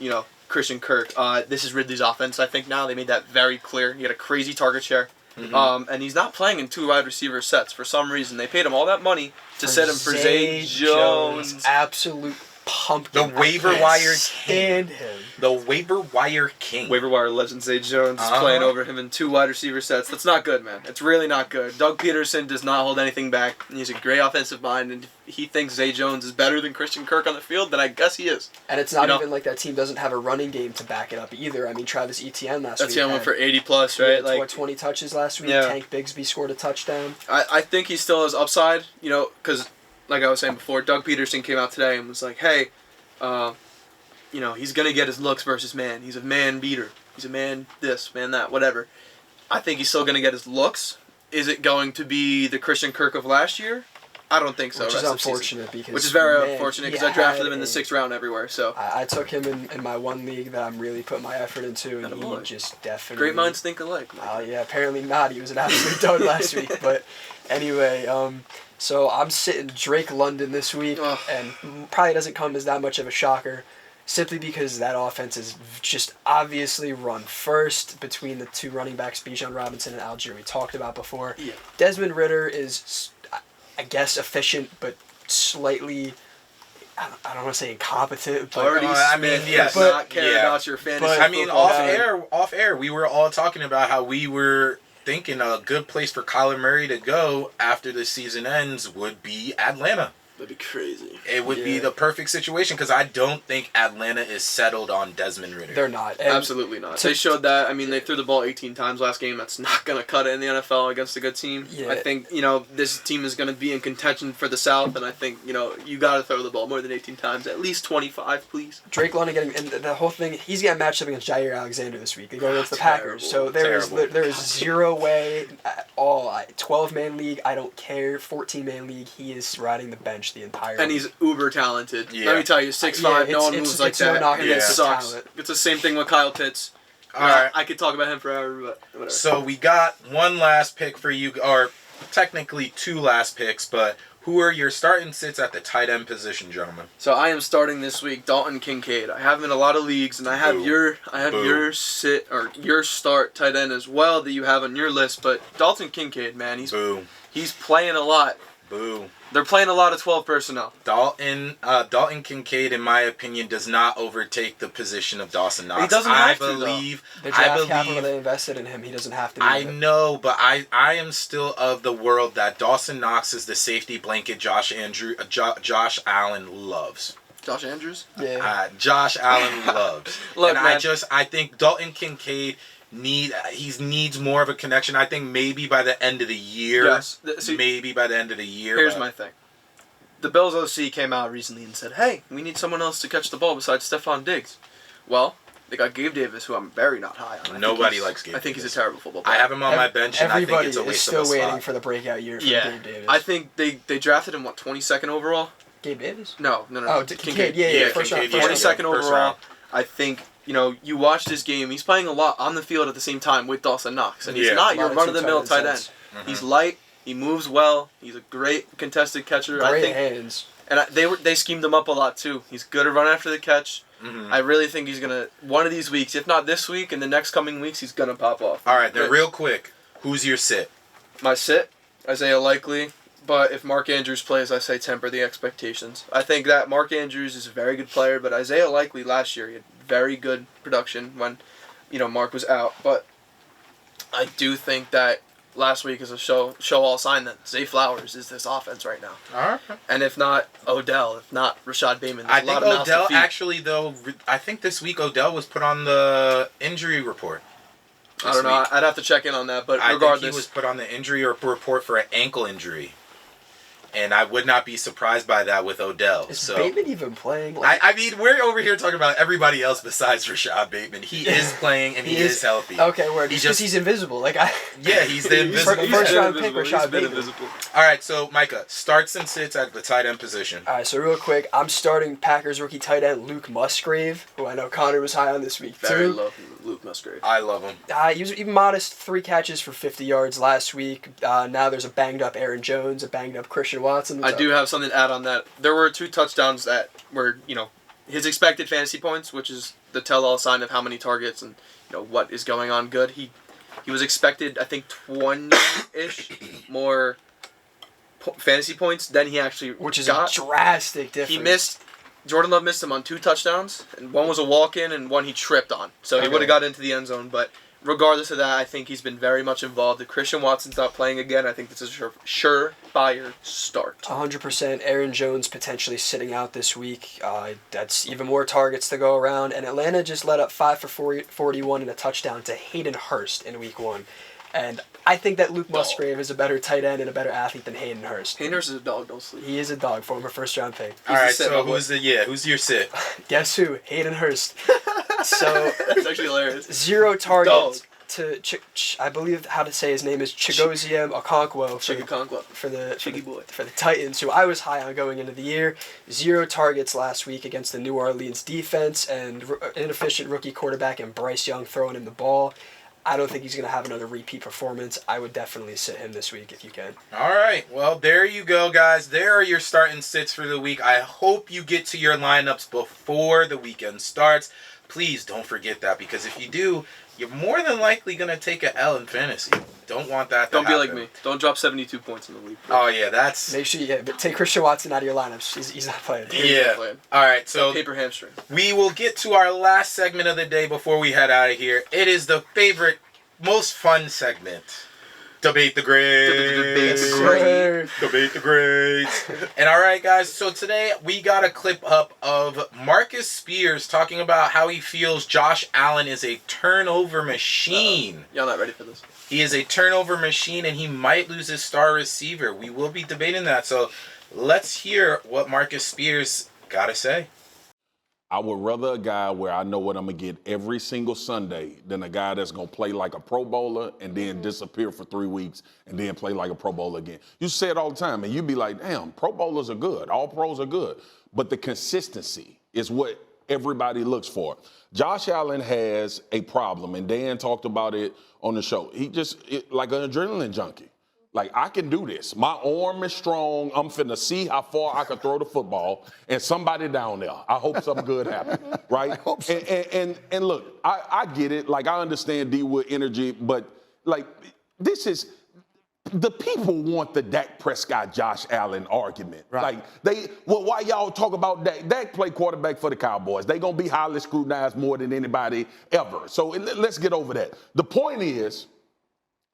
Christian Kirk. This is Ridley's offense, I think, now. They made that very clear. He had a crazy target share. Mm-hmm. And he's not playing in 2 wide receiver sets for some reason. They paid him all that money to set him for Zay Jones. Absolute pumpkin. The waiver I can't wire stand him. The waiver wire king. Waiver wire legend Zay Jones is playing over him in 2 wide receiver sets. That's not good, man. It's really not good. Doug Peterson does not hold anything back. He's a great offensive mind, and if he thinks Zay Jones is better than Christian Kirk on the field, then I guess he is. And it's not even like that team doesn't have a running game to back it up either. I mean, Travis Etienne last week. Etienne went had- for 80 plus, he right? had 20 touches last week. Yeah. Tank Bigsby scored a touchdown. I think he still has upside, because, like I was saying before, Doug Peterson came out today and was like, hey, he's going to get his looks versus man. He's a man beater. He's a man this, man that, whatever. I think he's still going to get his looks. Is it going to be the Christian Kirk of last year? I don't think so. Which is rest of season. unfortunate because Which is very man, unfortunate he because I drafted had him in the a- 6th round everywhere. So I took him in my one league that I'm really putting my effort into, and Attaboy. he just definitely. great minds think alike. Yeah, apparently not. He was an absolute dud last week. But anyway, so I'm sitting Drake London this week, Ugh. and probably doesn't come as that much of a shocker, simply because that offense is just obviously run first between the 2 running backs, Bijan Robinson and Algier, we talked about before. Yeah. Desmond Ridder is, I guess, efficient, but slightly, I don't want to say incompetent, but Artie I mean, Smith yes. does not care Yeah. about your fantasy. But- I mean, football off team. air, we were all talking about how we were thinking a good place for Kyler Murray to go after the season ends would be Atlanta. That'd be crazy. It would be Yeah. the perfect situation because I don't think Atlanta is settled on Desmond Ridder. they're not. And Absolutely not. to- They showed that. I mean, they threw the ball 18 times last game. That's not going to cut it in the NFL against a good team. Yeah. I think, this team is going to be in contention for the South, and I think, you got to throw the ball more than 18 times. At least 25, please. Drake London getting, and the whole thing, he's getting matched up against Jair Alexander this week. They go against the Packers. So Terrible. there is zero way at all. 12-man league, I don't care. 14-man league, he is riding the bench the entire And he's uber talented. Yeah. Let me tell you, 6'5", Yeah, no one it's- moves like it's no that. knocking It his sucks. talent. It's the same thing with Kyle Pitts. All right. I could talk about him forever, but whatever. So we got one last pick for you, or technically 2 last picks, but who are your starting sits at the tight end position, gentlemen? So I am starting this week Dalton Kincaid. I have him in a lot of leagues, and I have Boo. Boo. your sit or your start tight end as well that you have on your list. But Dalton Kincaid, man, Boo. he's playing a lot. Boo. They're playing a lot of 12 personnel. Dalton Kincaid, in my opinion, does not overtake the position of Dawson Knox. He doesn't have to, though. the I draft capital believe. they invested in him, he doesn't have to be. I know, but I am still of the world that Dawson Knox is the safety blanket Josh Allen loves. Josh Andrews? Yeah. Josh Allen loves. Look, and man. I think Dalton Kincaid needs more of a connection. I think maybe by the end of the year. Yes. See, Maybe by the end of the year. here's but- my thing. The Bills OC came out recently and said, hey, we need someone else to catch the ball besides Stephon Diggs. Well, they got Gabe Davis, who I'm very not high on. Nobody likes Gabe I think Davis. he's a terrible football I player. have him on my bench, and I think Everybody it's a is waste still of a waiting slot. for the breakout year from Yeah. Gabe Davis. I think they drafted him, 22nd overall? Gabe Davis? No. Oh, Kincaid. Yeah, first round. Kincaid, First yeah. round. 22nd First overall. round. I think, you watch this game. He's playing a lot on the field at the same time with Dawson Knox. And he's Yeah. not A your lot of run-of-the-mill two tight tight end end. sets. Mhm. He's light. He moves well. He's a great contested catcher. Great I think, hands. and they schemed him up a lot too. He's good at running after the catch. Mm-hmm. I really think he's gonna one of these weeks, if not this week, in the next coming weeks, he's gonna pop off. All right, then real quick, who's your sit? My sit, Isaiah Likely. But if Mark Andrews plays, I say temper the expectations. I think that Mark Andrews is a very good player, but Isaiah Likely last year, he had very good production when, Mark was out. But I do think that last week is a show all sign that Zay Flowers is this offense right now. All right. And if not Odell, if not Rashad Bateman, I there's a think lot of mouths to Odell feed. actually, though, I think this week Odell was put on the injury report. I don't know. Week. I'd have to check in on that, but I regardless. think he was put on the injury report for an ankle injury. And I would not be surprised by that with Odell. Is So Bateman even playing? I mean, we're over here talking about everybody else besides Rashad Bateman. He is playing and he is healthy. Okay, word. Because he's invisible. Yeah, he's the invisible. First round invisible. pick, He's Rashad been Bateman. invisible. All right, so Micah, starts and sits at the tight end position. All right, so real quick, I'm starting Packers rookie tight end Luke Musgrave, who I know Connor was high on this week Very too. low Luke Musgrave. I love him. He was even modest, 3 catches for 50 yards last week. Now there's a banged up Aaron Jones, a banged up Christian Watson. I do have something to add on that. There were 2 touchdowns that were, his expected fantasy points, which is the tell-all sign of how many targets and, what is going on good. He was expected, I think, 20-ish more fantasy points than he actually Which is got. a drastic difference. Jordan Love missed him on 2 touchdowns, and one was a walk-in and one he tripped on. So he Okay. would have got into the end zone, but regardless of that, I think he's been very much involved. If Christian Watson's not playing again, I think this is a surefire start. 100%. Aaron Jones potentially sitting out this week. That's even more targets to go around. And Atlanta just let up 5 for 41 and a touchdown to Hayden Hurst in week 1. And I think that Luke Musgrave is a better tight end and a better athlete than Hayden Hurst. Hayden Hurst is a dog, don't sleep. He is a dog, former first-round pick. All right, sit, so my boy. who's your sit? Guess who? Hayden Hurst. So, It's actually hilarious. 0 Dog. targets to, I believe how to say his name is Chigoziem Okonkwo Chicken Conquest. for the Chiggy boy. for the Titans, who I was high on going into the year. 0 targets last week against the New Orleans defense and inefficient rookie quarterback and Bryce Young throwing him the ball. I don't think he's going to have another repeat performance. I would definitely sit him this week if you can. All right, well, there you go, guys. There are your start and sits for the week. I hope you get to your lineups before the weekend starts. Please don't forget that, because if you do, you're more than likely going to take an L in fantasy. Don't want that to Don't be happen. like me. Don't drop 72 points in the week. Oh, yeah, that's... Make sure but take Christian Watson out of your lineups. He's not playing. Yeah. Playing. All right, so Paper hamstring. we will get to our last segment of the day before we head out of here. It is the favorite, most fun segment. Debate the grades. Debate the Sir. Debate the grades. And all right, guys, so today we got a clip up of Marcus Spears talking about how he feels Josh Allen is a turnover machine. Y'all not ready for this. He is a turnover machine, and he might lose his star receiver. We will be debating that. So let's hear what Marcus Spears got to say. I would rather a guy where I know what I'm going to get every single Sunday than a guy that's going to play like a Pro Bowler and then disappear for 3 weeks and then play like a Pro Bowler again. You say it all the time, and you'd be like, damn, Pro Bowlers are good. All pros are good. But the consistency is what everybody looks for. Josh Allen has a problem, and Dan talked about it on the show. He like an adrenaline junkie. Like, I can do this. My arm is strong. I'm finna see how far I can throw the football, and somebody down there. I hope something good happens, right? I hope so. And look, I get it. Like, I understand D-Wood energy, but, like, this is – the people want the Dak Prescott, Josh Allen argument. Right. Like, why y'all talk about Dak? Dak played quarterback for the Cowboys. They gonna be highly scrutinized more than anybody ever. So let's get over that. The point is,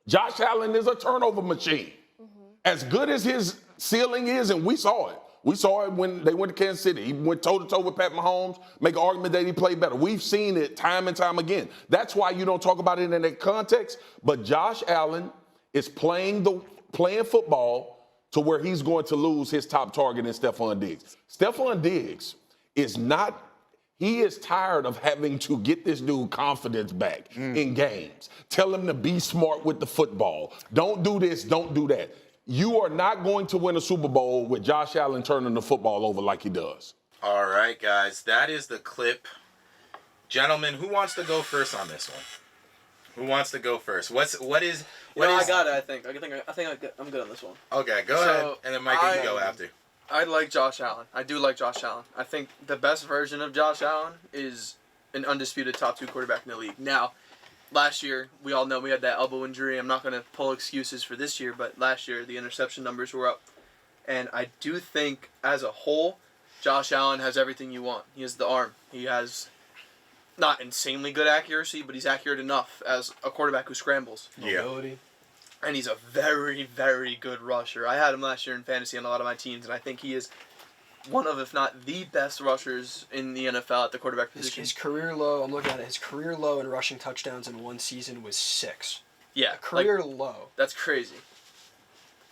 Josh Allen is a turnover machine. As good as his ceiling is, and we saw it. We saw it when they went to Kansas City. He went toe-to-toe with Pat Mahomes, make an argument that he played better. We've seen it time and time again. That's why you don't talk about it in that context. But Josh Allen is playing football to where he's going to lose his top target in Stephon Diggs. Stephon Diggs is not – he is tired of having to get this dude confidence back in games. Tell him to be smart with the football. Don't do this, don't do that. You are not going to win a Super Bowl with Josh Allen turning the football over like he does. All right, guys, that is the clip. Gentlemen, who wants to go first on this one? Who wants to go first? What is? I got it. I think I'm good on this one. Okay, go So, ahead, and then Mike can go after. I like Josh Allen. I do like Josh Allen. I think the best version of Josh Allen is an undisputed top 2 quarterback in the league. Now, last year, we all know we had that elbow injury. I'm not going to pull excuses for this year, but last year, the interception numbers were up. And I do think, as a whole, Josh Allen has everything you want. He has the arm. He has not insanely good accuracy, but he's accurate enough as a quarterback who scrambles. Mobility. And he's a very, very good rusher. I had him last year in fantasy on a lot of my teams, and I think he is one of, if not the best rushers in the NFL at the quarterback position. His career low, I'm looking at it, his career low in rushing touchdowns in one season was 6. Yeah. Career low. That's crazy.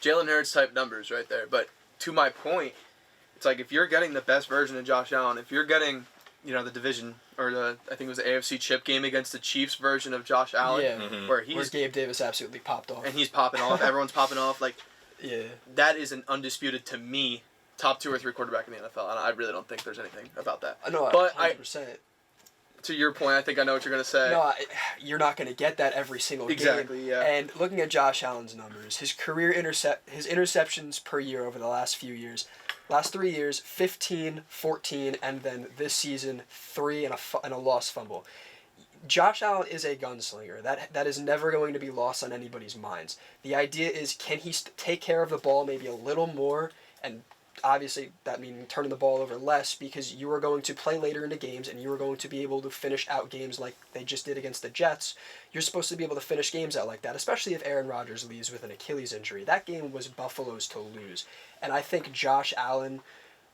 Jalen Hurts type numbers right there. But to my point, it's like if you're getting the best version of Josh Allen, if you're getting, the division, or I think it was the AFC chip game against the Chiefs version of Josh Allen, Yeah. where Where Gabe Davis absolutely popped off. and he's popping off, everyone's popping off, like, Yeah. that is an undisputed, to me, top 2 or 3 quarterback in the NFL, and I really don't think there's anything about that. I know, But 100%. To your point, I think I know what you're going to say. No, you're not going to get that every single game. Exactly, yeah. And looking at Josh Allen's numbers, his his interceptions per year over the last few years, last 3 years, 15, 14, and then this season, 3 and a lost fumble. Josh Allen is a gunslinger. That is never going to be lost on anybody's minds. The idea is, can he take care of the ball maybe a little more, and obviously that means turning the ball over less, because you are going to play later into games and you are going to be able to finish out games like they just did against the Jets. You're supposed to be able to finish games out like that, especially if Aaron Rodgers leaves with an Achilles injury. That game was Buffalo's to lose. And I think Josh Allen,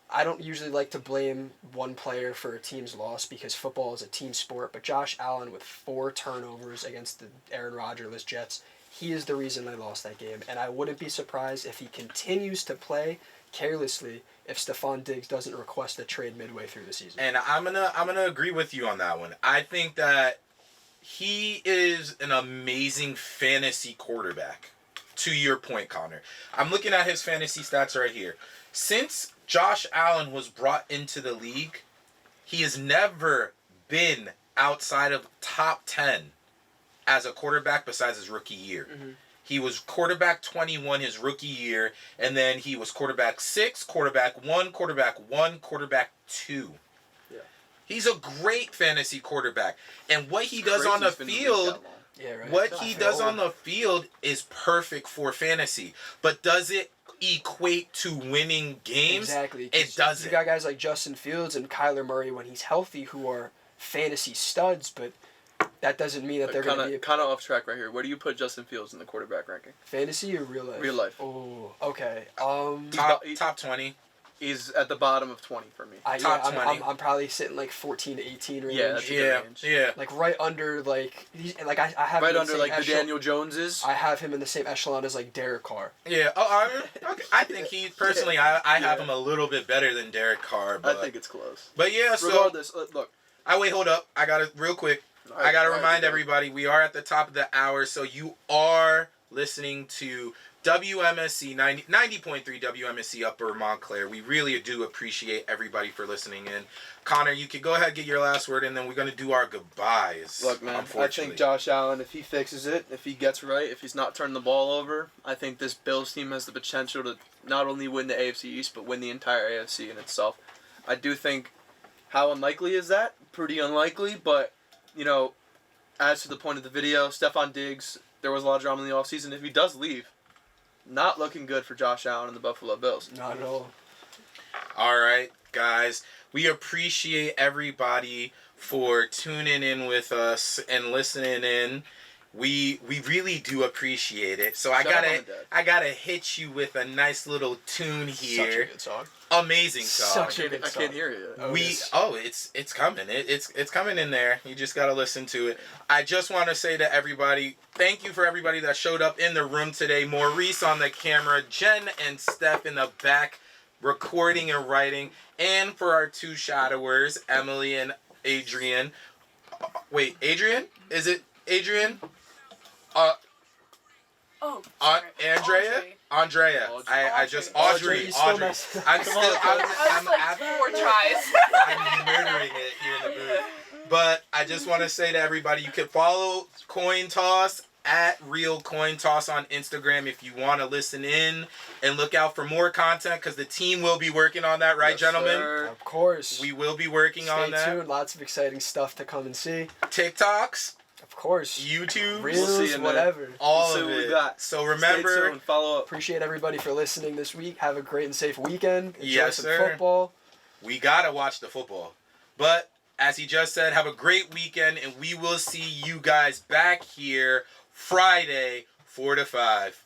I don't usually like to blame one player for a team's loss because football is a team sport, but Josh Allen with 4 turnovers against the Aaron Rodgers Jets, he is the reason they lost that game. And I wouldn't be surprised if he continues to play carelessly if Stephon Diggs doesn't request a trade midway through the season. And I'm gonna agree with you on that one. I think that he is an amazing fantasy quarterback. To your point, Connor, I'm looking at his fantasy stats right here. Since Josh Allen was brought into the league, he has never been outside of top 10 as a quarterback besides his rookie year. Mm-hmm. He was quarterback 21 his rookie year, and then he was quarterback 6, quarterback 1, quarterback 2. Yeah. He's a great fantasy quarterback. And what he does on the field, on the field is perfect for fantasy. But does it equate to winning games? Exactly. It doesn't. You got guys like Justin Fields and Kyler Murray when he's healthy who are fantasy studs, but that doesn't mean that they're going to be... Kind of off track right here. Where do you put Justin Fields in the quarterback ranking? Fantasy or real life? Real life. Oh, okay. Top 20. He's at the bottom of 20 for me. Top 20. I'm probably sitting like 14 to 18 range. Yeah, that's a good range. Yeah. Like right under like... I have right under like the Daniel Joneses? I have him in the same echelon as like Derek Carr. Yeah. Oh, I think he... Personally, I have him a little bit better than Derek Carr. But, I think it's close. But yeah, so... Regardless, look. Wait, hold up. I got to... Real quick. I got to remind everybody, we are at the top of the hour, so you are listening to WMSC, 90.3 WMSC Upper Montclair. We really do appreciate everybody for listening in. Connor, you can go ahead and get your last word, and then we're going to do our goodbyes. Look, man, I think Josh Allen, if he fixes it, if he gets right, if he's not turning the ball over, I think this Bills team has the potential to not only win the AFC East, but win the entire AFC in itself. I do think, how unlikely is that? Pretty unlikely, but... as to the point of the video, Stephon Diggs, there was a lot of drama in the offseason. If he does leave, not looking good for Josh Allen and the Buffalo Bills. Not at all. All right, guys. We appreciate everybody for tuning in with us and listening in. We really do appreciate it. So I gotta hit you with a nice little tune here. Such a good song. Amazing song. Such a good song. I can't hear it. It's coming. It's coming in there. You just gotta listen to it. I just want to say to everybody, thank you for everybody that showed up in the room today. Maurice on the camera, Jen and Steph in the back, recording and writing, and for our 2 shadowers, Emily and Adrian. Wait, Adrian? Is it Adrian? Andrea. I just Audrey. I'm still. I'm 4 tries. I'm murdering it here in the booth. But I just want to say to everybody, you can follow Coin Toss at Real Coin Toss on Instagram if you want to listen in and look out for more content because the team will be working on that, right, Yes, gentlemen? sir. Of course. We will be working on Stay that. tuned. Lots of exciting stuff to come and see. TikToks, Of course. YouTube, Reels, see you, man. whatever. all We'll see of what it. we got. So Stay remember, tuned. Follow up. Appreciate everybody for listening this week. Have a great and safe weekend. Enjoy Yes, some sir. football. we gotta watch the football. But as he just said, have a great weekend, and we will see you guys back here Friday, 4 to 5.